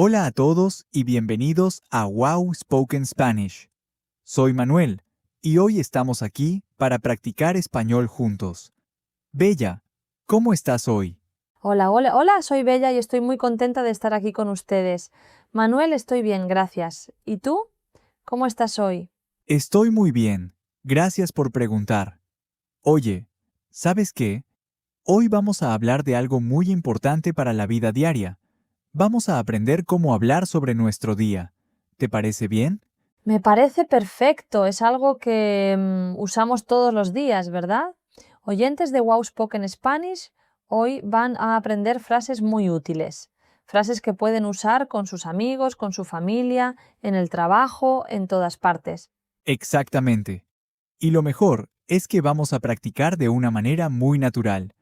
Hola a todos y bienvenidos a Wow Spoken Spanish. Soy Manuel y hoy estamos aquí para practicar español juntos. Bella, ¿cómo estás hoy? Hola, soy Bella y estoy muy contenta de estar aquí con ustedes. Manuel, estoy bien, gracias. ¿Y tú? ¿Cómo estás hoy? Estoy muy bien. Gracias por preguntar. Oye, ¿sabes qué? Hoy vamos a hablar de algo muy importante para la vida diaria. Vamos a aprender cómo hablar sobre nuestro día. ¿Te parece bien? Me parece perfecto, es algo que usamos todos los días, ¿verdad? Oyentes de Wow Spoken Spanish hoy van a aprender frases muy útiles, frases que pueden usar con sus amigos, con su familia, en el trabajo, en todas partes. Exactamente. Y lo mejor es que vamos a practicar de una manera muy natural.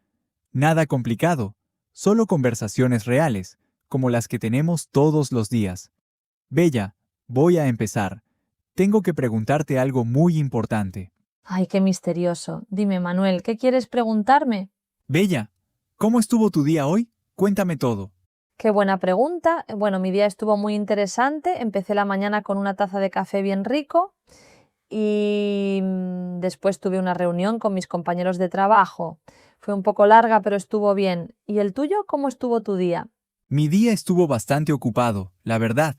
Nada complicado, solo conversaciones reales, como las que tenemos todos los días. Bella, voy a empezar. Tengo que preguntarte algo muy importante. Ay, qué misterioso. Dime, Manuel, ¿qué quieres preguntarme? Bella, ¿cómo estuvo tu día hoy? Cuéntame todo. Qué buena pregunta. Bueno, mi día estuvo muy interesante. Empecé la mañana con una taza de café bien rico y después tuve una reunión con mis compañeros de trabajo. Fue un poco larga, pero estuvo bien. ¿Y el tuyo? ¿Cómo estuvo tu día? Mi día estuvo bastante ocupado, la verdad.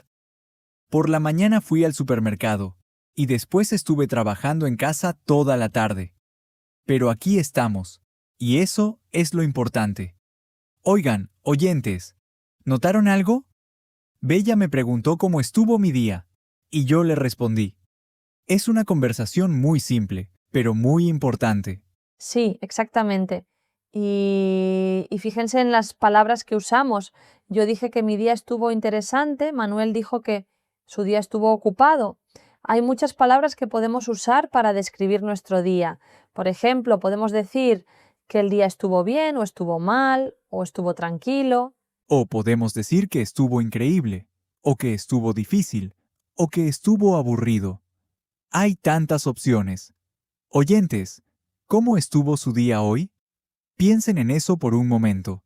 Por la mañana fui al supermercado y después estuve trabajando en casa toda la tarde. Pero aquí estamos, y eso es lo importante. Oigan, oyentes, ¿notaron algo? Bella me preguntó cómo estuvo mi día, y yo le respondí. Es una conversación muy simple, pero muy importante. Sí, exactamente. Y fíjense en las palabras que usamos. Yo dije que mi día estuvo interesante, Manuel dijo que su día estuvo ocupado. Hay muchas palabras que podemos usar para describir nuestro día. Por ejemplo, podemos decir que el día estuvo bien o estuvo mal o estuvo tranquilo. O podemos decir que estuvo increíble, o que estuvo difícil, o que estuvo aburrido. Hay tantas opciones. Oyentes, ¿cómo estuvo su día hoy? Piensen en eso por un momento.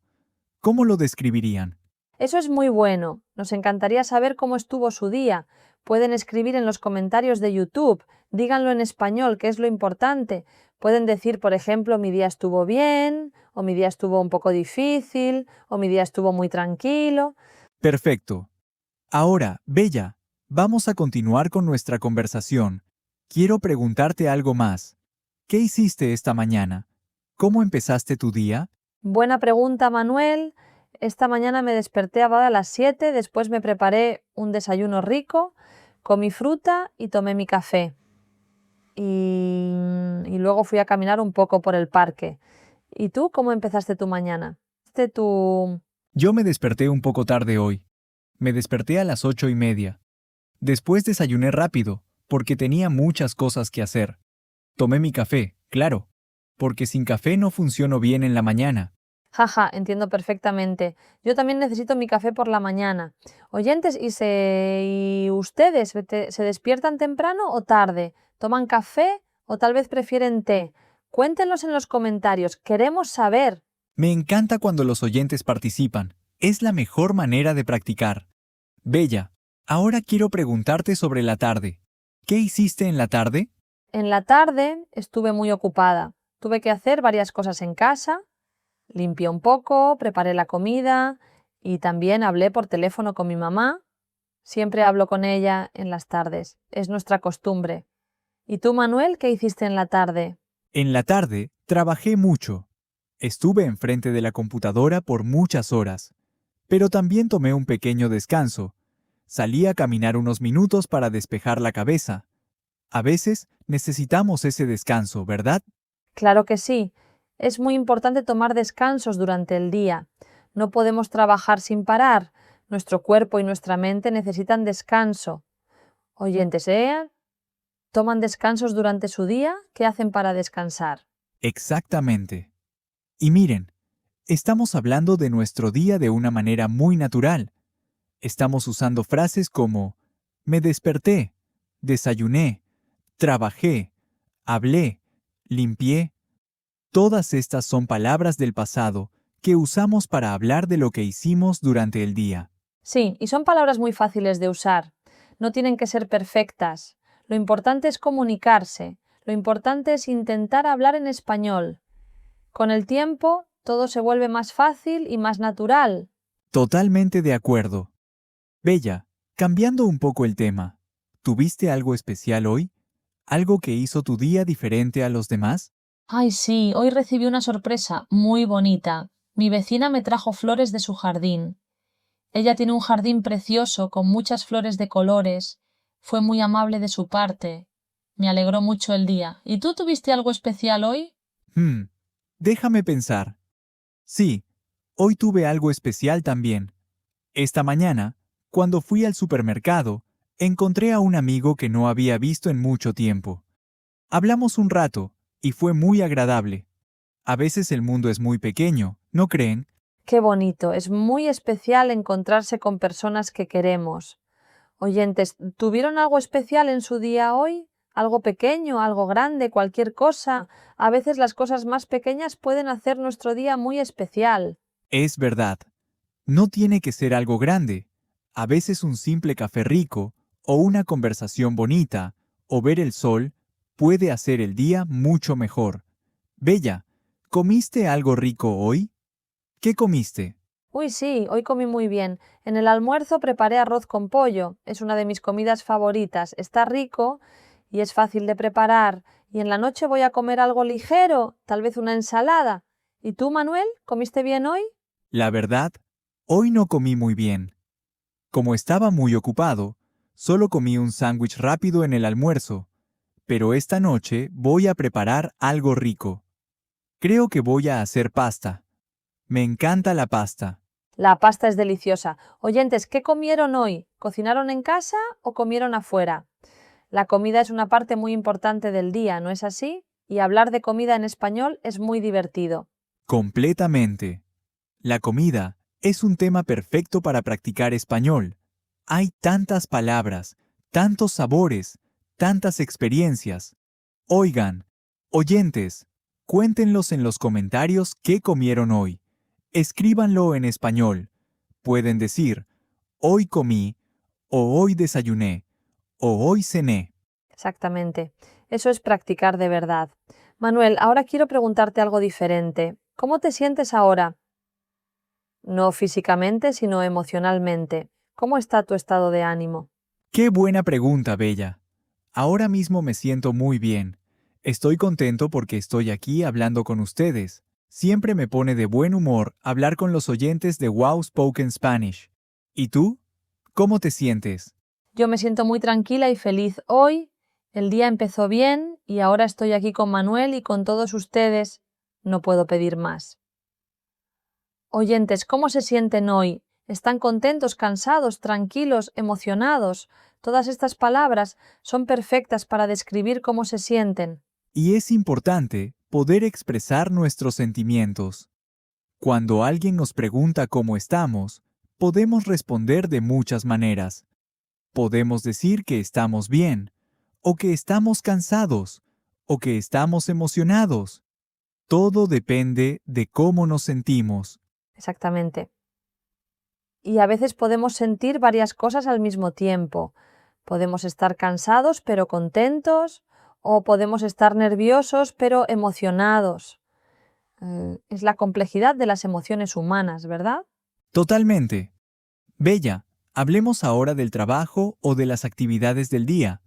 ¿Cómo lo describirían? Eso es muy bueno. Nos encantaría saber cómo estuvo su día. Pueden escribir en los comentarios de YouTube. Díganlo en español, que es lo importante. Pueden decir, por ejemplo, mi día estuvo bien, o mi día estuvo un poco difícil, o mi día estuvo muy tranquilo. Perfecto. Ahora, Bella, vamos a continuar con nuestra conversación. Quiero preguntarte algo más. ¿Qué hiciste esta mañana? ¿Cómo empezaste tu día? Buena pregunta, Manuel. Esta mañana me desperté a las 7, después me preparé un desayuno rico, comí fruta y tomé mi café. Y luego fui a caminar un poco por el parque. ¿Y tú cómo empezaste tu mañana? ¿Este tu... Yo me desperté un poco tarde hoy. Me desperté a las 8:30. Después desayuné rápido, porque tenía muchas cosas que hacer. Tomé mi café, claro, porque sin café no funciono bien en la mañana. Jaja, entiendo perfectamente. Yo también necesito mi café por la mañana. Oyentes, ¿y ustedes se despiertan temprano o tarde? ¿Toman café o tal vez prefieren té? Cuéntenlos en los comentarios. Queremos saber. Me encanta cuando los oyentes participan. Es la mejor manera de practicar. Bella, ahora quiero preguntarte sobre la tarde. ¿Qué hiciste en la tarde? En la tarde estuve muy ocupada. Tuve que hacer varias cosas en casa. Limpié un poco, preparé la comida y también hablé por teléfono con mi mamá. Siempre hablo con ella en las tardes. Es nuestra costumbre. ¿Y tú, Manuel, qué hiciste en la tarde? En la tarde, trabajé mucho. Estuve enfrente de la computadora por muchas horas, pero también tomé un pequeño descanso. Salí a caminar unos minutos para despejar la cabeza. A veces necesitamos ese descanso, ¿verdad? Claro que sí. Es muy importante tomar descansos durante el día. No podemos trabajar sin parar. Nuestro cuerpo y nuestra mente necesitan descanso. Oyentes, ¿eh? ¿Toman descansos durante su día? ¿Qué hacen para descansar? Exactamente. Y miren, estamos hablando de nuestro día de una manera muy natural. Estamos usando frases como me desperté, desayuné, trabajé, hablé, limpié. Todas estas son palabras del pasado que usamos para hablar de lo que hicimos durante el día. Sí, y son palabras muy fáciles de usar. No tienen que ser perfectas. Lo importante es comunicarse. Lo importante es intentar hablar en español. Con el tiempo, todo se vuelve más fácil y más natural. Totalmente de acuerdo. Bella, cambiando un poco el tema, ¿tuviste algo especial hoy? ¿Algo que hizo tu día diferente a los demás? Ay, sí, hoy recibí una sorpresa muy bonita. Mi vecina me trajo flores de su jardín. Ella tiene un jardín precioso con muchas flores de colores. Fue muy amable de su parte. Me alegró mucho el día. ¿Y tú tuviste algo especial hoy? Hmm, déjame pensar. Sí, hoy tuve algo especial también. Esta mañana, cuando fui al supermercado, encontré a un amigo que no había visto en mucho tiempo. Hablamos un rato, y fue muy agradable. A veces el mundo es muy pequeño, ¿no creen? Qué bonito. Es muy especial encontrarse con personas que queremos. Oyentes, ¿tuvieron algo especial en su día hoy? ¿Algo pequeño, algo grande, cualquier cosa? A veces las cosas más pequeñas pueden hacer nuestro día muy especial. Es verdad. No tiene que ser algo grande. A veces un simple café rico, o una conversación bonita, o ver el sol, puede hacer el día mucho mejor. Bella, ¿comiste algo rico hoy? ¿Qué comiste? Uy, sí, hoy comí muy bien. En el almuerzo preparé arroz con pollo. Es una de mis comidas favoritas. Está rico y es fácil de preparar. Y en la noche voy a comer algo ligero, tal vez una ensalada. ¿Y tú, Manuel, comiste bien hoy? La verdad, hoy no comí muy bien. Como estaba muy ocupado, solo comí un sándwich rápido en el almuerzo, pero esta noche voy a preparar algo rico. Creo que voy a hacer pasta. Me encanta la pasta. La pasta es deliciosa. Oyentes, ¿qué comieron hoy? ¿Cocinaron en casa o comieron afuera? La comida es una parte muy importante del día, ¿no es así? Y hablar de comida en español es muy divertido. Completamente. La comida es un tema perfecto para practicar español. Hay tantas palabras, tantos sabores, tantas experiencias. Oigan, oyentes, cuéntenlos en los comentarios qué comieron hoy. Escríbanlo en español. Pueden decir, hoy comí, o hoy desayuné, o hoy cené. Exactamente. Eso es practicar de verdad. Manuel, ahora quiero preguntarte algo diferente. ¿Cómo te sientes ahora? No físicamente, sino emocionalmente. ¿Cómo está tu estado de ánimo? Qué buena pregunta, Bella. Ahora mismo me siento muy bien. Estoy contento porque estoy aquí hablando con ustedes. Siempre me pone de buen humor hablar con los oyentes de Wow Spoken Spanish. ¿Y tú? ¿Cómo te sientes? Yo me siento muy tranquila y feliz hoy. El día empezó bien y ahora estoy aquí con Manuel y con todos ustedes. No puedo pedir más. Oyentes, ¿cómo se sienten hoy? ¿Están contentos, cansados, tranquilos, emocionados? Todas estas palabras son perfectas para describir cómo se sienten. Y es importante poder expresar nuestros sentimientos. Cuando alguien nos pregunta cómo estamos, podemos responder de muchas maneras. Podemos decir que estamos bien, o que estamos cansados, o que estamos emocionados. Todo depende de cómo nos sentimos. Exactamente. Y a veces podemos sentir varias cosas al mismo tiempo. Podemos estar cansados pero contentos o podemos estar nerviosos pero emocionados. Es la complejidad de las emociones humanas, ¿verdad? Totalmente. Bella, hablemos ahora del trabajo o de las actividades del día.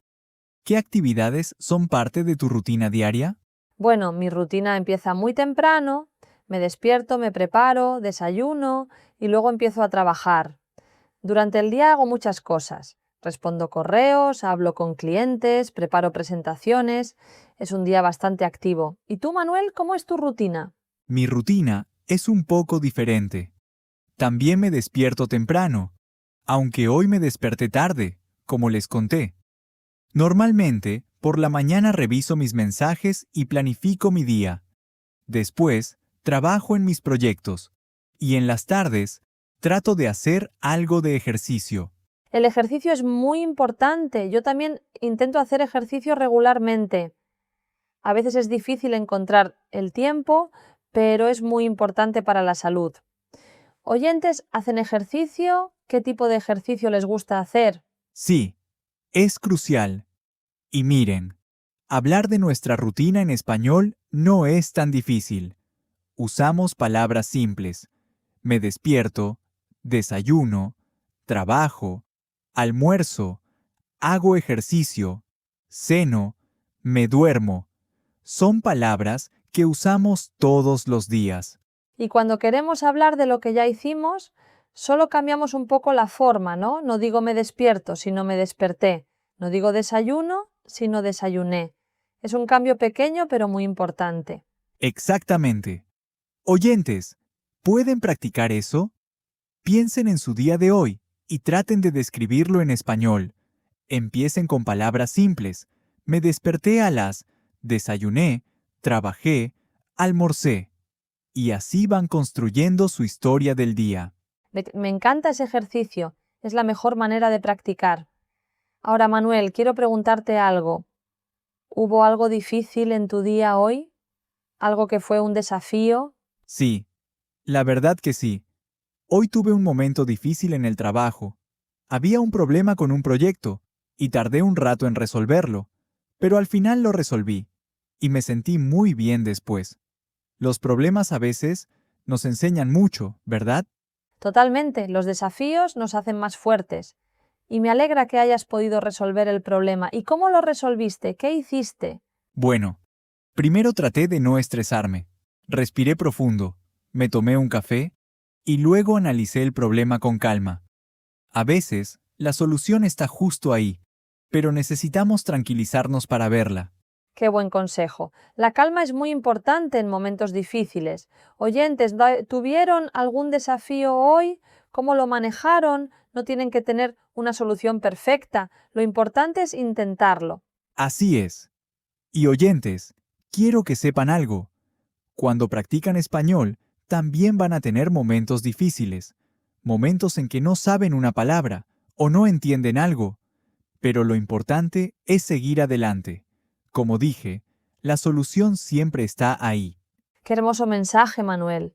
¿Qué actividades son parte de tu rutina diaria? Bueno, mi rutina empieza muy temprano, me despierto, me preparo, desayuno y luego empiezo a trabajar. Durante el día hago muchas cosas. Respondo correos, hablo con clientes, preparo presentaciones. Es un día bastante activo. ¿Y tú, Manuel, cómo es tu rutina? Mi rutina es un poco diferente. También me despierto temprano, aunque hoy me desperté tarde, como les conté. Normalmente, por la mañana reviso mis mensajes y planifico mi día. Después, trabajo en mis proyectos. Y en las tardes, trato de hacer algo de ejercicio. El ejercicio es muy importante. Yo también intento hacer ejercicio regularmente. A veces es difícil encontrar el tiempo, pero es muy importante para la salud. Oyentes, ¿hacen ejercicio? qué tipo de ejercicio les gusta hacer. Sí, es crucial. Y miren, hablar de nuestra rutina en español no es tan difícil. Usamos palabras simples. Me despierto, desayuno, trabajo, almuerzo, hago ejercicio, ceno, me duermo. Son palabras que usamos todos los días. Y cuando queremos hablar de lo que ya hicimos, solo cambiamos un poco la forma, ¿no? No digo me despierto, sino me desperté. No digo desayuno, sino desayuné. Es un cambio pequeño, pero muy importante. Exactamente. Oyentes, ¿pueden practicar eso? Piensen en su día de hoy y traten de describirlo en español. Empiecen con palabras simples. Me desperté a las, desayuné, trabajé, almorcé. Y así van construyendo su historia del día. Me encanta ese ejercicio. Es la mejor manera de practicar. Ahora, Manuel, quiero preguntarte algo. ¿Hubo algo difícil en tu día hoy? ¿Algo que fue un desafío? Sí, la verdad que sí. Hoy tuve un momento difícil en el trabajo. Había un problema con un proyecto y tardé un rato en resolverlo, pero al final lo resolví y me sentí muy bien después. Los problemas a veces nos enseñan mucho, ¿verdad? Totalmente, los desafíos nos hacen más fuertes. Y me alegra que hayas podido resolver el problema. ¿Y cómo lo resolviste? ¿Qué hiciste? Bueno, primero traté de no estresarme. Respiré profundo, me tomé un café y luego analicé el problema con calma. A veces, la solución está justo ahí, pero necesitamos tranquilizarnos para verla. Qué buen consejo. La calma es muy importante en momentos difíciles. Oyentes, ¿tuvieron algún desafío hoy? ¿Cómo lo manejaron? No tienen que tener una solución perfecta. Lo importante es intentarlo. Así es. Y oyentes, quiero que sepan algo. Cuando practican español, también van a tener momentos difíciles, momentos en que no saben una palabra o no entienden algo, pero lo importante es seguir adelante. Como dije, la solución siempre está ahí. Qué hermoso mensaje, Manuel.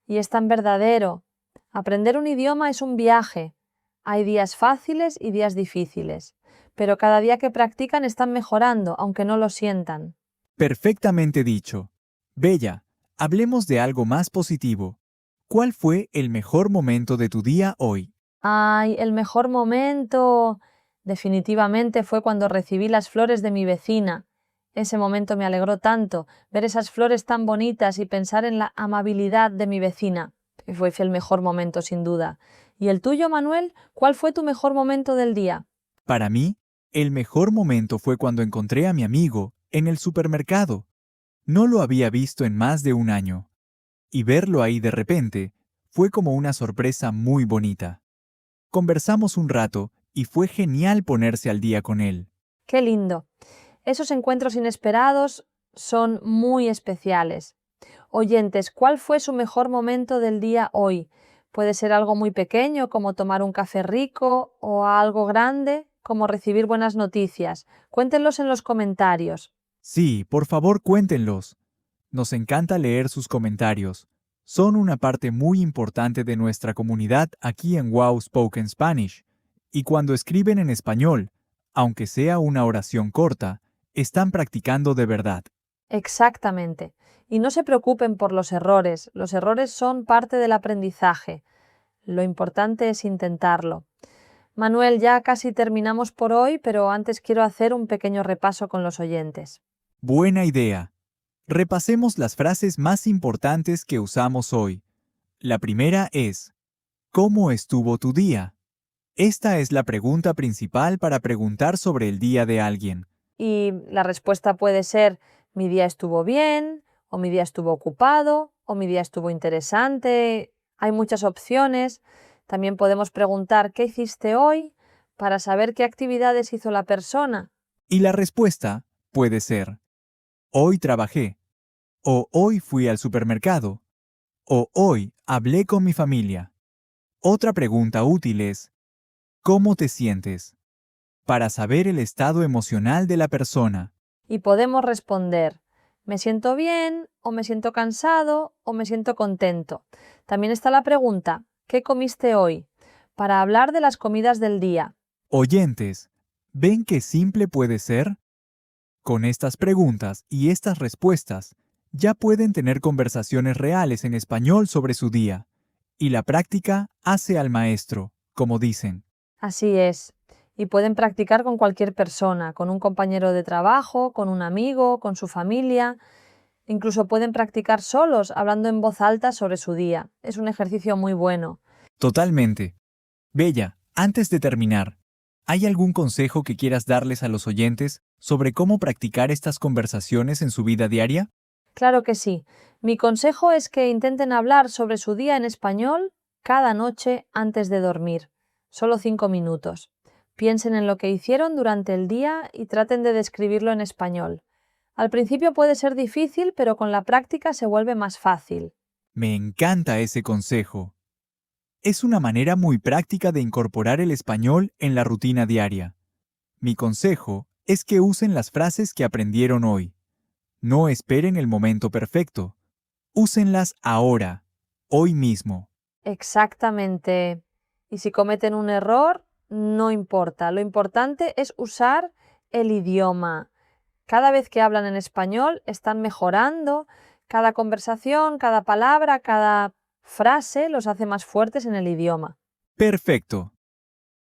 Y es tan verdadero. Aprender un idioma es un viaje. Hay días fáciles y días difíciles, pero cada día que practican están mejorando, aunque no lo sientan. Perfectamente dicho. Bella, hablemos de algo más positivo. ¿Cuál fue el mejor momento de tu día hoy? Ay, el mejor momento definitivamente fue cuando recibí las flores de mi vecina. Ese momento me alegró tanto, ver esas flores tan bonitas y pensar en la amabilidad de mi vecina. Fue el mejor momento, sin duda. ¿Y el tuyo, Manuel? ¿Cuál fue tu mejor momento del día? Para mí, el mejor momento fue cuando encontré a mi amigo en el supermercado. No lo había visto en más de un año. Y verlo ahí de repente fue como una sorpresa muy bonita. Conversamos un rato y fue genial ponerse al día con él. Qué lindo. Esos encuentros inesperados son muy especiales. Oyentes, ¿cuál fue su mejor momento del día hoy? Puede ser algo muy pequeño, como tomar un café rico, o algo grande, como recibir buenas noticias. Cuéntenlos en los comentarios. Sí, por favor cuéntenlos. Nos encanta leer sus comentarios. Son una parte muy importante de nuestra comunidad aquí en Wow Spoken Spanish. Y cuando escriben en español, aunque sea una oración corta, están practicando de verdad. Exactamente. Y no se preocupen por los errores son parte del aprendizaje. Lo importante es intentarlo. Manuel, ya casi terminamos por hoy, pero antes quiero hacer un pequeño repaso con los oyentes. Buena idea. Repasemos las frases más importantes que usamos hoy. La primera es, ¿cómo estuvo tu día? Esta es la pregunta principal para preguntar sobre el día de alguien. Y la respuesta puede ser, mi día estuvo bien, o mi día estuvo ocupado, o mi día estuvo interesante. Hay muchas opciones. También podemos preguntar, ¿qué hiciste hoy? Para saber qué actividades hizo la persona. Y la respuesta puede ser, hoy trabajé, o hoy fui al supermercado, o hoy hablé con mi familia. Otra pregunta útil es, ¿cómo te sientes? Para saber el estado emocional de la persona. Y podemos responder, me siento bien, o me siento cansado, o me siento contento. También está la pregunta, ¿qué comiste hoy? para hablar de las comidas del día. Oyentes, ¿ven qué simple puede ser? Con estas preguntas y estas respuestas, ya pueden tener conversaciones reales en español sobre su día. Y la práctica hace al maestro, como dicen. Así es. Y pueden practicar con cualquier persona, con un compañero de trabajo, con un amigo, con su familia. Incluso pueden practicar solos, hablando en voz alta sobre su día. Es un ejercicio muy bueno. Totalmente. Bella, antes de terminar, ¿hay algún consejo que quieras darles a los oyentes sobre cómo practicar estas conversaciones en su vida diaria? Claro que sí. Mi consejo es que intenten hablar sobre su día en español cada noche antes de dormir. Solo 5 minutos. Piensen en lo que hicieron durante el día y traten de describirlo en español. Al principio puede ser difícil, pero con la práctica se vuelve más fácil. Me encanta ese consejo. Es una manera muy práctica de incorporar el español en la rutina diaria. Mi consejo es que usen las frases que aprendieron hoy. No esperen el momento perfecto. Úsenlas ahora, hoy mismo. Exactamente. Y si cometen un error, no importa. Lo importante es usar el idioma. Cada vez que hablan en español, están mejorando. Cada conversación, cada palabra, cada frase los hace más fuertes en el idioma. Perfecto.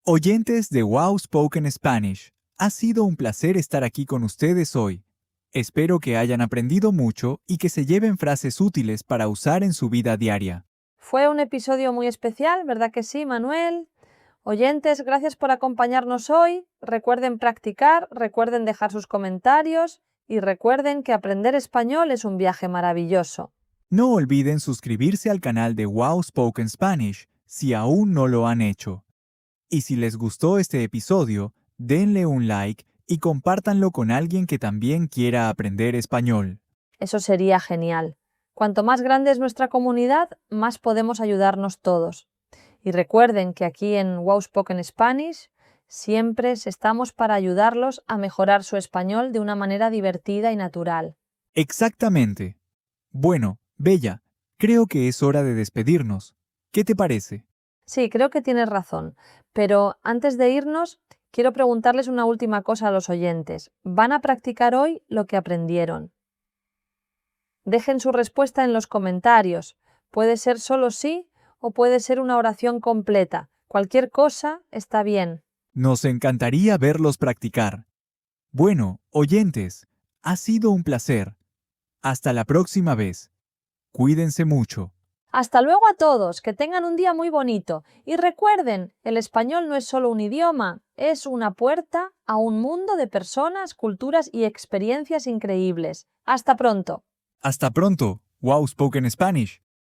Oyentes de Wow Spoken Spanish, ha sido un placer estar aquí con ustedes hoy. Espero que hayan aprendido mucho y que se lleven frases útiles para usar en su vida diaria. Fue un episodio muy especial, ¿verdad que sí, Manuel? Oyentes, gracias por acompañarnos hoy. Recuerden practicar, recuerden dejar sus comentarios y recuerden que aprender español es un viaje maravilloso. No olviden suscribirse al canal de Wow Spoken Spanish si aún no lo han hecho. Y si les gustó este episodio, denle un like y compártanlo con alguien que también quiera aprender español. Eso sería genial. Cuanto más grande es nuestra comunidad, más podemos ayudarnos todos. Y recuerden que aquí en Wow Spoken Spanish siempre estamos para ayudarlos a mejorar su español de una manera divertida y natural. Exactamente. Bueno, Bella, creo que es hora de despedirnos. ¿Qué te parece? Sí, creo que tienes razón. Pero antes de irnos, quiero preguntarles una última cosa a los oyentes. ¿Van a practicar hoy lo que aprendieron? Dejen su respuesta en los comentarios. Puede ser solo sí o puede ser una oración completa. Cualquier cosa está bien. Nos encantaría verlos practicar. Bueno, oyentes, ha sido un placer. Hasta la próxima vez. Cuídense mucho. Hasta luego a todos, que tengan un día muy bonito. Y recuerden, el español no es solo un idioma, es una puerta a un mundo de personas, culturas y experiencias increíbles. Hasta pronto. Hasta pronto. Wow Spoken Spanish.